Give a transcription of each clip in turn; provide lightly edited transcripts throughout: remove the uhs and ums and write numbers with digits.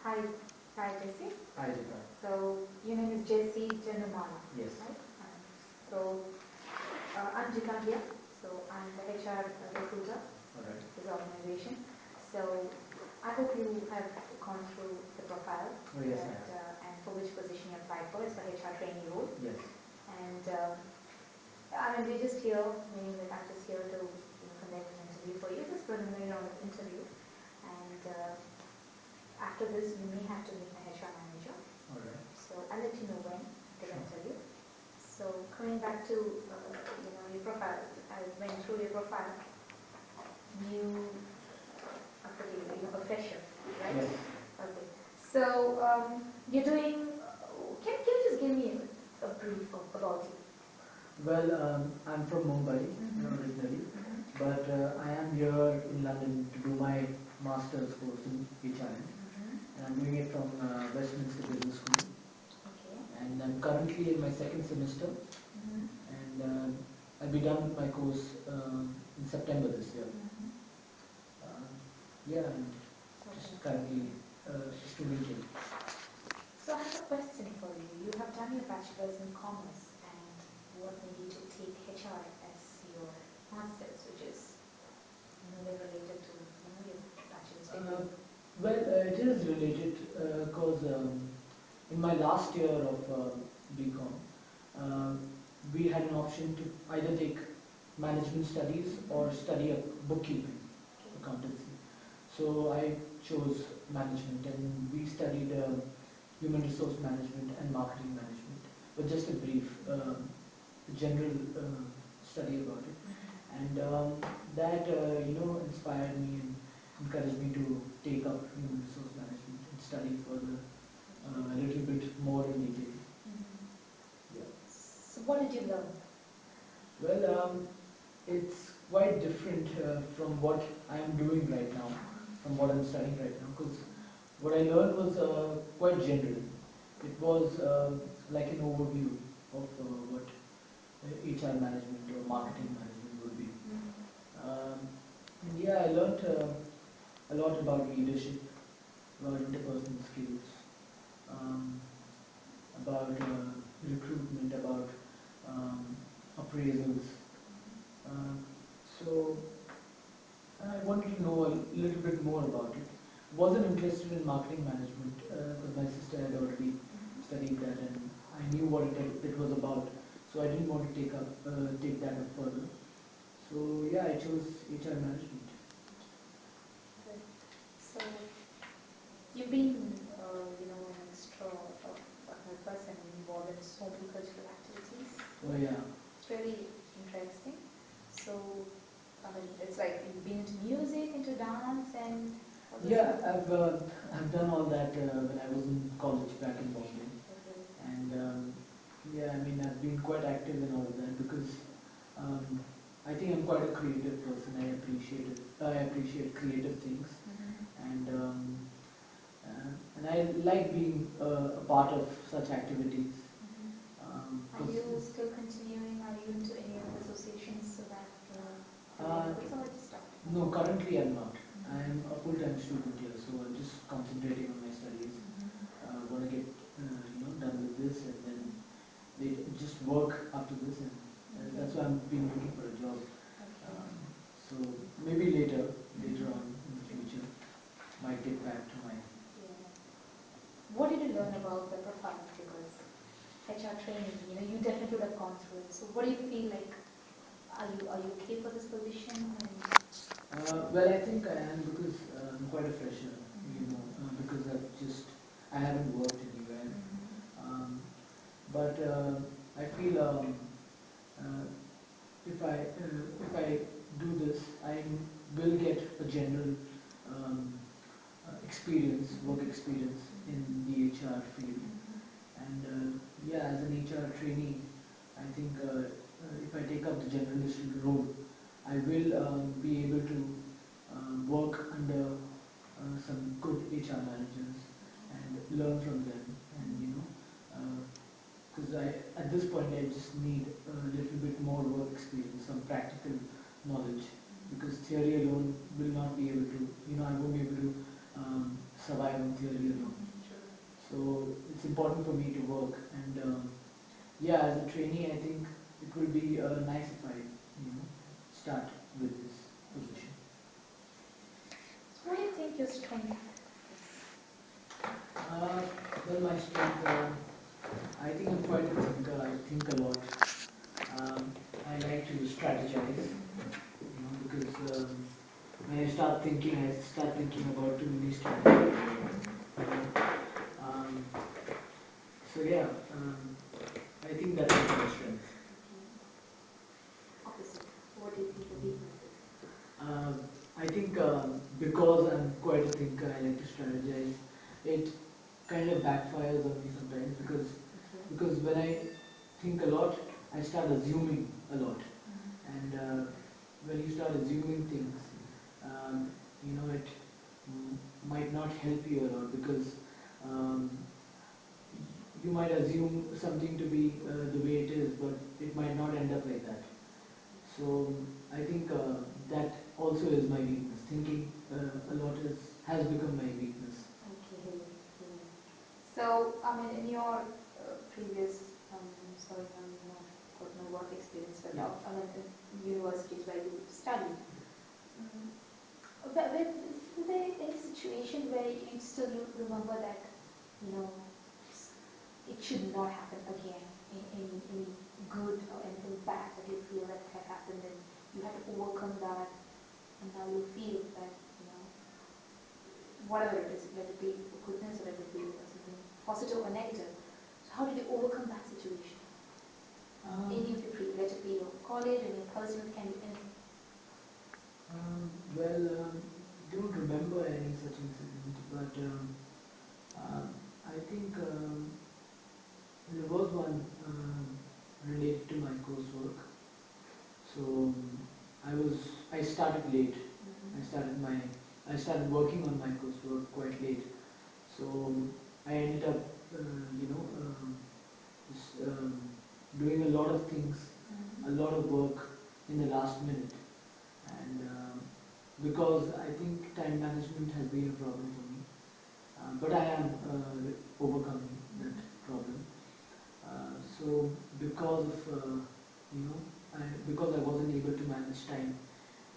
Hi, hi Jesse. Hi, Jita. So your name is Jesse Janumala. Yes. Right? So I'm Jita here. So I'm the HR recruiter All right. for this organization. So I hope you have gone through the profile. Oh, yes, I that, have. and for which position you applied for. It's the HR trainee role. Yes. And I mean, we're just here, meaning that I'm just here to conduct an interview for you, this preliminary round of interview. And after this, you may have to meet the HR manager. All right. So I'll let you know when after the Sure. interview. So coming back to your profile, I went through your profile. You are pretty, a fresher, right? Yes. Okay. So you're doing. Can you just give me a brief about you? Well, I'm from Mumbai originally, but I am here in London to do my master's course in HR. And I'm doing it from Westminster Business School. Okay. And I'm currently in my second semester, and I'll be done with my course in September this year. Yeah, I'm just currently a student here. So I have a question for you. You have done your bachelor's in commerce, and what made you to take HR as your master's, which is related to your bachelor's degree? Well, it is related because in my last year of BCom, we had an option to either take management studies or study a bookkeeping accountancy. So I chose management, and we studied human resource management and marketing management. But just a brief, general study about it, and that inspired me and encouraged me to take up human resource management and study further a little bit more in detail. Yeah. So what did you learn? Well, it's quite different from what I am doing right now, from what I'm studying right now, because what I learned was quite general. It was like an overview of what HR management or marketing management would be. And yeah, I learned a lot about leadership, about interpersonal skills, um, about recruitment, about appraisals. So I wanted to know a little bit more about it. Wasn't interested in marketing management because my sister had already studied that, and I knew what it was about. So I didn't want to take that up further. So yeah, I chose HR management. Good. So you've been, an extra person involved in so many cultural activities. Oh yeah. It's really interesting. So, I mean, it's like you've been into music, into dance, and all this Yeah, stuff. I've done all that when I was in college back in Bombay, Okay. and yeah, I mean I've been quite active in all of that because um, I think I'm quite a creative person. I appreciate creative things, and I like being a part of such activities. Are you still continuing? Are you into any of the associations so that it's all just stopped? No, currently I'm not. I'm a full-time student here, so I'm just concentrating on my studies. Want to get done with this, and then they just work after this, and that's why I've been looking for a job. So maybe later on in the future, might get back to my. Yeah. What did you learn about the profile? Because HR training, you definitely would have gone through it. So what do you feel like? Are you okay for this position? Well, I think I am because I'm quite a fresher, because I haven't worked anywhere. But I feel uh, if I do this, I will get a general work experience in the HR field. And yeah, as an HR trainee, I think if I take up the generalist role, I will be able to work under some good HR managers and learn from them, and because at this point I just need a little bit more work experience, some practical knowledge, because theory alone will not be able to, I won't be able to survive on theory alone. Sure. So it's important for me to work, and yeah, as a trainee, I think it will be nice if I, start with this position. So what do you think your strength is? Uh, well, my strength, I think I'm quite a thinker. I think a lot. Um, I like to strategize, because when I start thinking, I start thinking about too many strategies. You know. um, so yeah, I think that's my strength. Opposite. What do you think the weakness is? I think because I'm quite a thinker, I like to strategize. It kind of backfires on me sometimes because when I think a lot, I start assuming a lot, and when you start assuming things, it might not help you a lot because um, you might assume something to be the way it is, but it might not end up like that. So I think that also is my weakness. Thinking a lot has become my weakness. Okay. Okay. So, I mean, in your previous, sorry, got no work experience, but Yeah. I mean, in universities where you studied, um, is there any situation where you still you remember that, you know, it should not happen again? Any good or anything bad that you feel that had happened and you had to overcome that, and now you feel that, whatever it is, let it be goodness or let it be something positive or negative. So how did you overcome that situation? Any of your let it be your college or your personal, can be anything. Well, don't remember any such incident, but I think there was one related to my coursework. So I started late. I started my I started working on my coursework quite late. So I ended up, just, doing a lot of things, a lot of work in the last minute, and because I think time management has been a problem for me, but I am overcoming that problem. So because of because I wasn't able to manage time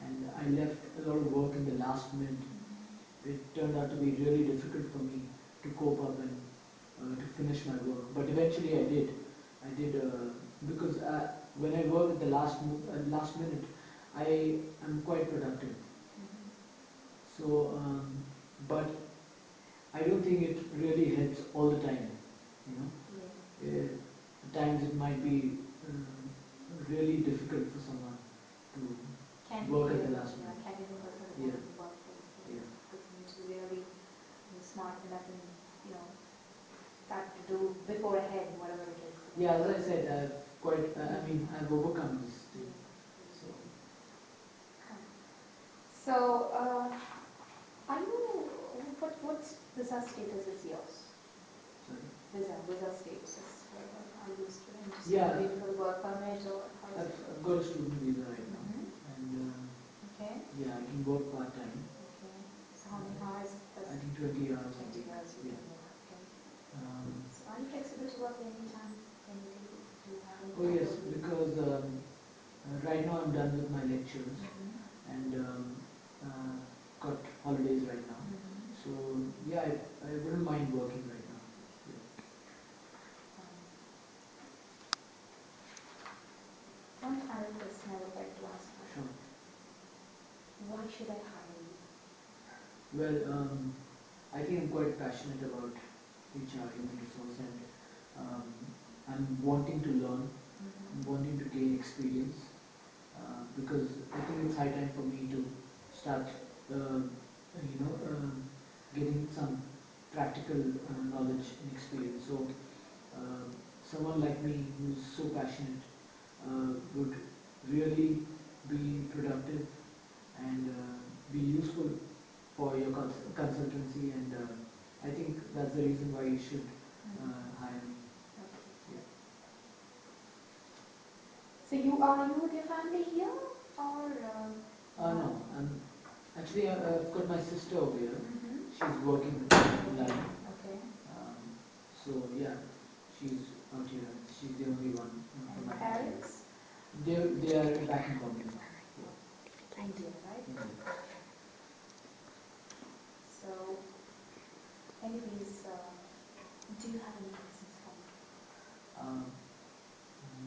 and I left a lot of work in the last minute, it turned out to be really difficult for me to cope up and to finish my work. But eventually I did. I did because when I work at the last minute, I am quite productive. So, but I don't think it really helps all the time. You know, Yeah. at times it might be really difficult for someone to Can work be at the a, last yeah, minute. can be a person who Yeah, wants to work for you. yeah. But you need to be really smart enough and, start to do beforehand, whatever it is. Yeah, as I said, I mean, I've overcome this thing. So, So, are you, what visa status is yours? sorry. Visa status. Are you a student? Just Yeah, waiting for the work permit or how is it? I've got a student visa right now, and Okay. yeah, I can work part time. Okay. So how many hours does I think 20 hours a 20 week. hours you Yeah. can work? Okay. Um, So are you flexible to work anytime, any day? Do you have any oh yes, preferred day? because right now I'm done with my lectures and uh, got holidays right now. So yeah, I wouldn't mind working right now. Yeah. One final question I would like to ask you. Sure. Why should I hire you? Well, I think I'm quite passionate about HR, human resource, and I'm wanting to learn, I'm wanting to gain experience, because I think it's high time for me to start, getting some practical knowledge and experience. So, someone like me who's so passionate would really be productive and be useful for your consultancy, and I think that's the reason why you should hire me. Okay. Yeah. So you with your family here or? No, actually I've got my sister over here. she's working line. Okay. So yeah, she's out here. She's the only one from And my family. parents? They are back in Bombay now. India, right? India. So, anyways, do you have any questions for me?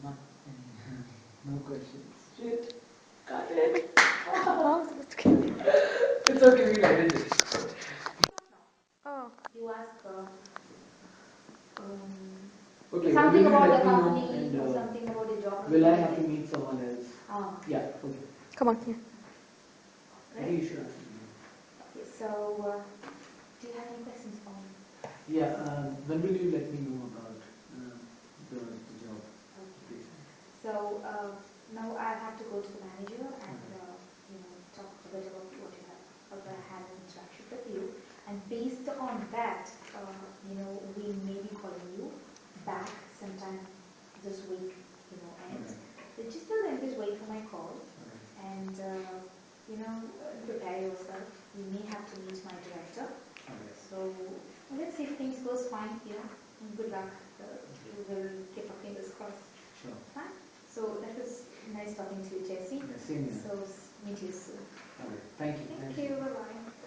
Not any, no questions. Shit, cut it. Oh, that's good. It's okay, we'll edit it. Oh. You ask Okay, something will you about the let me know company and or something about the job. will I have to meet someone else? Ah, Yeah, okay. Come on, here. Maybe right? you should ask me. Okay, so do you have any questions for me? Yeah, when will you let me know about the job? Okay. So now I have to go to the manager and talk a bit about what you have, what I had an interaction with you, and based on that, we may be calling you back sometime this week, and Okay. just till then, just wait for my call Okay. and prepare yourself. You may have to meet my director. Okay. So let's see if things goes fine. Good luck. We will keep our fingers crossed. Sure. Fine. So that was nice talking to you, Jesse. Yeah, same here. So meet you soon. Okay. Thank you. Thank you. Bye bye.